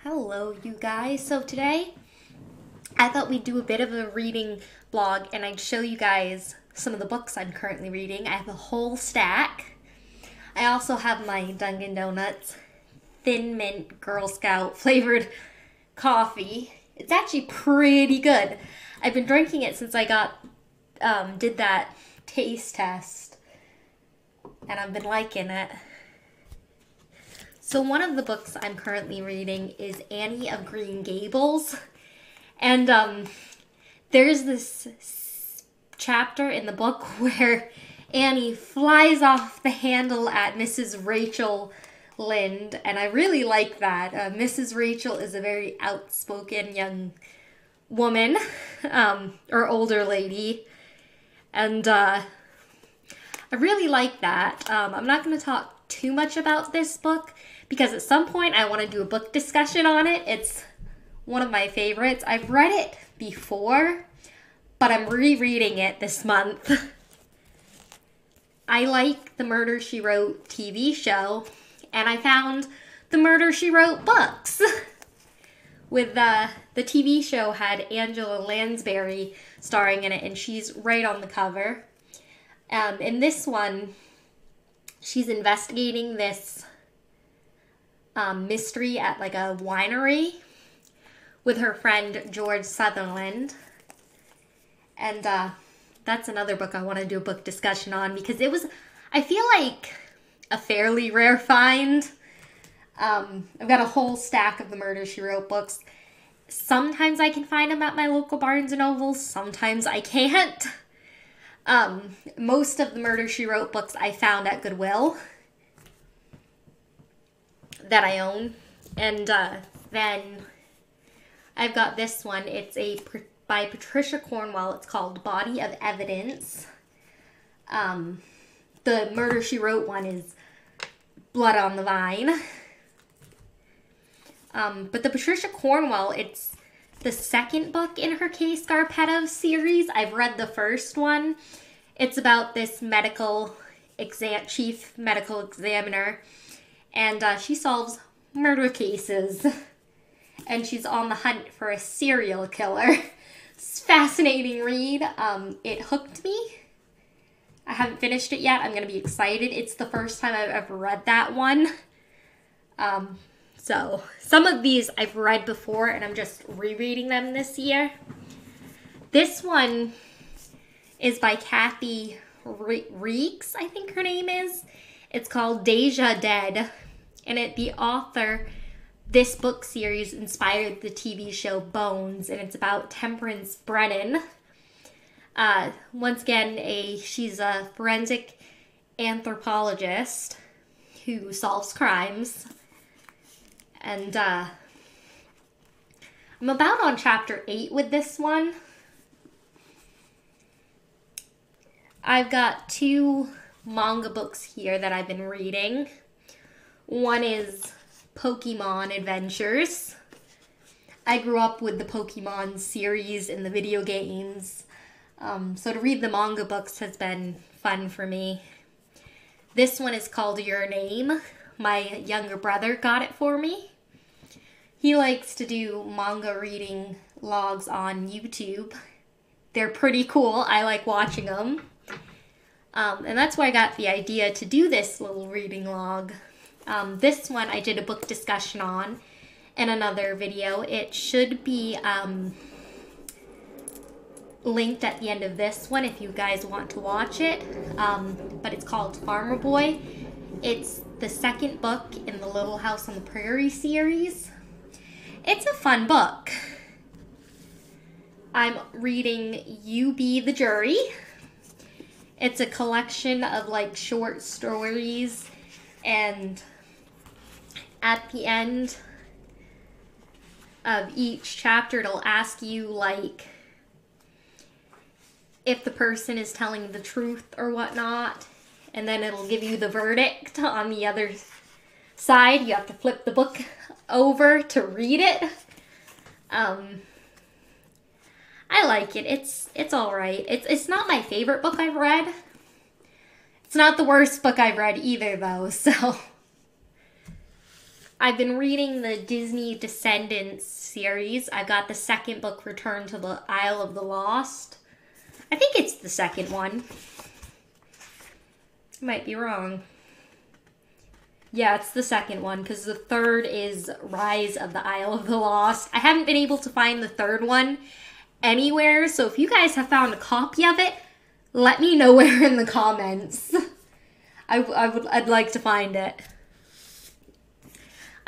Hello, you guys. So today, I thought we'd do a bit of a reading vlog and I'd show you guys some of the books I'm currently reading. I have a whole stack. I also have my Dunkin' Donuts Thin Mint Girl Scout flavored coffee. It's actually pretty good. I've been drinking it since I did that taste test and I've been liking it. So one of the books I'm currently reading is Annie of Green Gables. And there's this chapter in the book where Annie flies off the handle at Mrs. Rachel Lynde. And I really like that. Mrs. Rachel is a very outspoken young woman, or older lady. And I really like that. I'm not going to talk too much about this book, because at some point I want to do a book discussion on it. It's one of my favorites. I've read it before, but I'm rereading it this month. I like the Murder, She Wrote TV show, and I found the Murder, She Wrote books. With the TV show had Angela Lansbury starring in it, and she's right on the cover. In this one, she's investigating this mystery at like a winery with her friend George Sutherland. And that's another book I want to do a book discussion on, because it was, I feel like, a fairly rare find. I've got a whole stack of the Murder, She Wrote books. Sometimes I can find them at my local Barnes & Nobles, sometimes I can't. Most of the Murder, She Wrote books I found at Goodwill that I own. And then I've got this one. It's by Patricia Cornwell. It's called Body of Evidence. The Murder, She Wrote one is Blood on the Vine. But the Patricia Cornwell, it's the second book in her Kay Scarpetta series. I've read the first one. It's about this chief medical examiner, and she solves murder cases, and she's on the hunt for a serial killer. It's a fascinating read. It hooked me. I haven't finished it yet. I'm going to be excited. It's the first time I've ever read that one. So some of these I've read before, and I'm just rereading them this year. This one is by Kathy Reeks, I think her name is. It's called Deja Dead, and the author, this book series inspired the TV show Bones, and it's about Temperance Brennan. Once again, she's a forensic anthropologist who solves crimes. And I'm about on chapter 8 with this one. I've got 2 manga books here that I've been reading. One is Pokemon Adventures. I grew up with the Pokemon series in the video games, so to read the manga books has been fun for me. This one is called Your Name. My younger brother got it for me. He likes to do manga reading logs on YouTube. They're pretty cool. I like watching them. And that's why I got the idea to do this little reading log. This one I did a book discussion on in another video. It should be linked at the end of this one if you guys want to watch it. But it's called Farmer Boy. It's the second book in the Little House on the Prairie series. It's a fun book. I'm reading You Be the Jury. It's a collection of like short stories, and at the end of each chapter it'll ask you like if the person is telling the truth or whatnot, and then it'll give you the verdict on the other side. You have to flip the book over to read it. I like it. It's all right. It's not my favorite book I've read. It's not the worst book I've read either, though. So I've been reading the Disney Descendants series. I've got the second book, Return to the Isle of the Lost. I think it's the second one. Might be wrong. Yeah, it's the second one, because the third is Rise of the Isle of the Lost. I haven't been able to find the third one anywhere, so if you guys have found a copy of it, let me know where in the comments. I'd like to find it.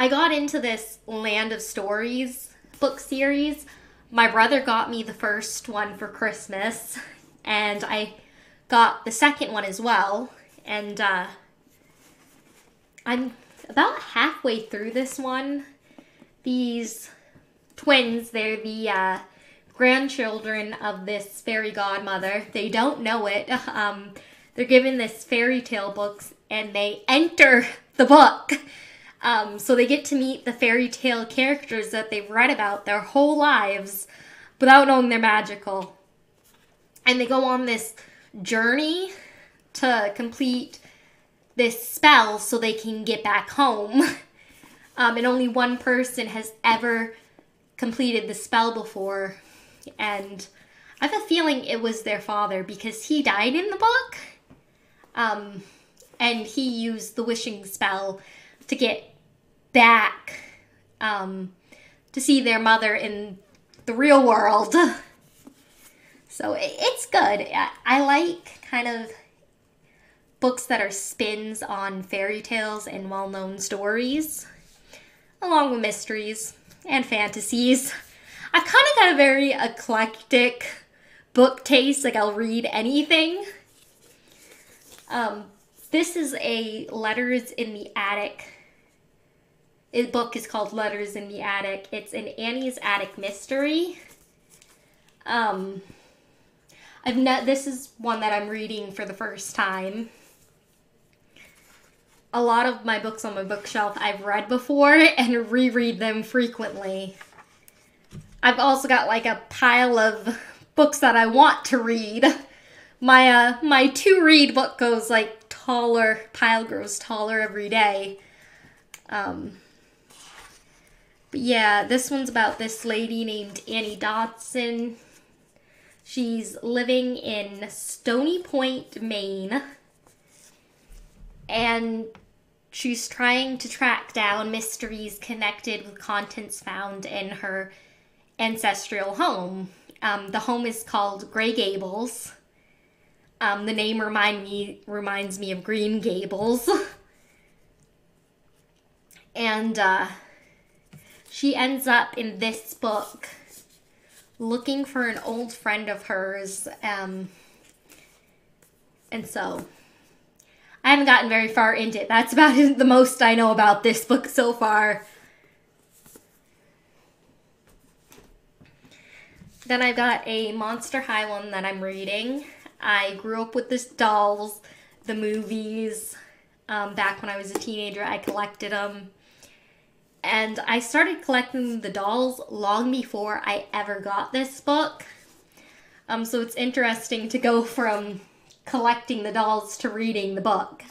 I got into this Land of Stories book series. My brother got me the first one for Christmas, and I got the second one as well. And I'm about halfway through this one. These twins, they're the grandchildren of this fairy godmother. They don't know it. They're given this fairy tale books, and they enter the book. So they get to meet the fairy tale characters that they've read about their whole lives without knowing they're magical. And they go on this journey to complete this spell so they can get back home. And only one person has ever completed the spell before. And I have a feeling it was their father, because he died in the book. And he used the wishing spell to get back to see their mother in the real world. So it's good. I like kind of books that are spins on fairy tales and well-known stories, along with mysteries and fantasies. I've kind of got a very eclectic book taste. Like, I'll read anything. This is a Letters in the Attic. The book is called Letters in the Attic. It's an Annie's Attic mystery. This is one that I'm reading for the first time. A lot of my books on my bookshelf I've read before and reread them frequently. I've also got like a pile of books that I want to read. My to-read book goes like taller, pile grows taller every day. But yeah, this one's about this lady named Annie Dodson. She's living in Stony Point, Maine. And she's trying to track down mysteries connected with contents found in her ancestral home. The home is called Grey Gables. The name reminds me of Green Gables. And she ends up in this book looking for an old friend of hers. And so I haven't gotten very far into it. That's about the most I know about this book so far. Then I've got a Monster High one that I'm reading. I grew up with the dolls, the movies. Back when I was a teenager, I collected them. And I started collecting the dolls long before I ever got this book. So it's interesting to go from collecting the dolls to reading the book.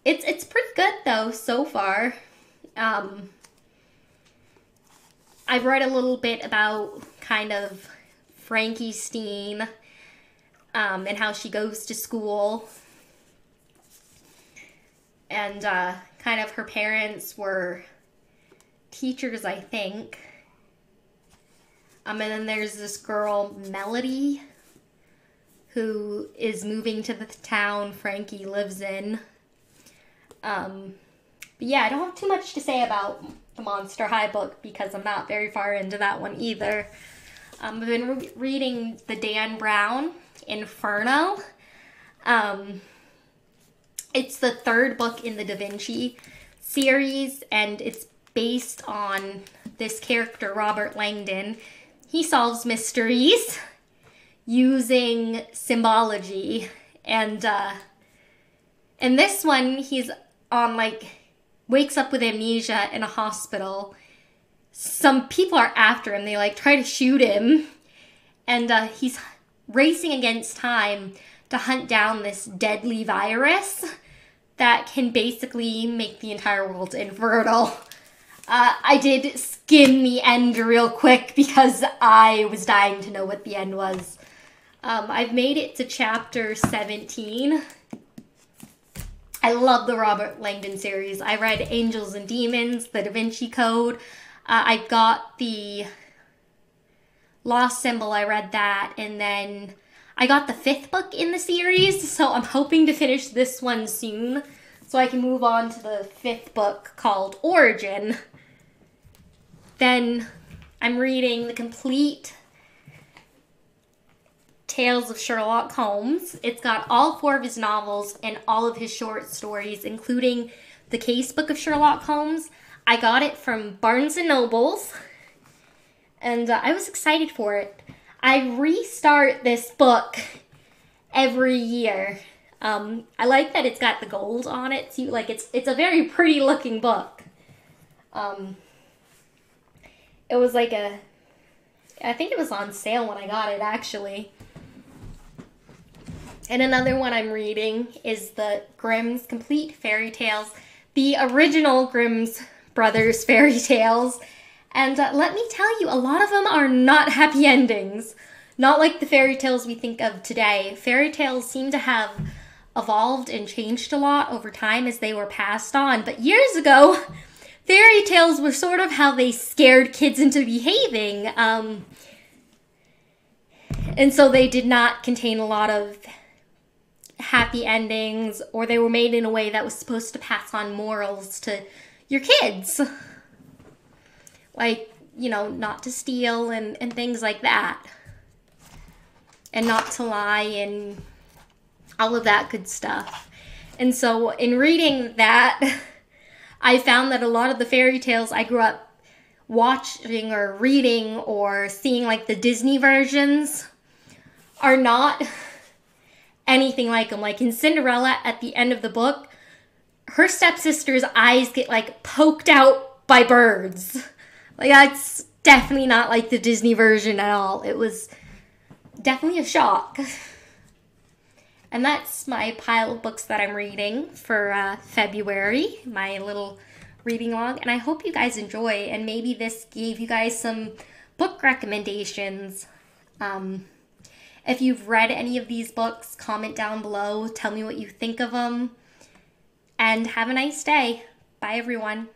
It's pretty good though so far. I've read a little bit about kind of Frankenstein and how she goes to school. And kind of her parents were teachers, I think. And then there's this girl, Melody, who is moving to the town Frankie lives in. But yeah, I don't have too much to say about the Monster High book because I'm not very far into that one either. I've been reading the Dan Brown, Inferno. It's the third book in the Da Vinci series, and it's based on this character, Robert Langdon. He solves mysteries using symbology, and in this one, he's on, like, wakes up with amnesia in a hospital. Some people are after him. They, like, try to shoot him, and he's racing against time to hunt down this deadly virus that can basically make the entire world infertile. I did skim the end real quick because I was dying to know what the end was. I've made it to chapter 17. I love the Robert Langdon series. I read Angels and Demons, The Da Vinci Code. I got the Lost Symbol, I read that, and then I got the 5th book in the series, so I'm hoping to finish this one soon so I can move on to the 5th book called Origin. Then I'm reading the complete Tales of Sherlock Holmes. It's got all 4 of his novels and all of his short stories, including the Casebook of Sherlock Holmes. I got it from Barnes & Noble's, and I was excited for it. I restart this book every year. I like that it's got the gold on it too. Like it's a very pretty looking book. It was like I think it was on sale when I got it actually. And another one I'm reading is the Grimm's Complete Fairy Tales, the original Grimm's Brothers fairy tales. And let me tell you, a lot of them are not happy endings. Not like the fairy tales we think of today. Fairy tales seem to have evolved and changed a lot over time as they were passed on. But years ago, fairy tales were sort of how they scared kids into behaving. And so they did not contain a lot of happy endings, or they were made in a way that was supposed to pass on morals to your kids. Like, you know, not to steal and things like that. And not to lie and all of that good stuff. And so in reading that, I found that a lot of the fairy tales I grew up watching or reading or seeing, like the Disney versions, are not anything like them. Like in Cinderella, at the end of the book, her stepsister's eyes get like poked out by birds. Like that's definitely not like the Disney version at all. It was definitely a shock. And that's my pile of books that I'm reading for February, my little reading log. And I hope you guys enjoy, and maybe this gave you guys some book recommendations. If you've read any of these books, comment down below. Tell me what you think of them. And have a nice day. Bye, everyone.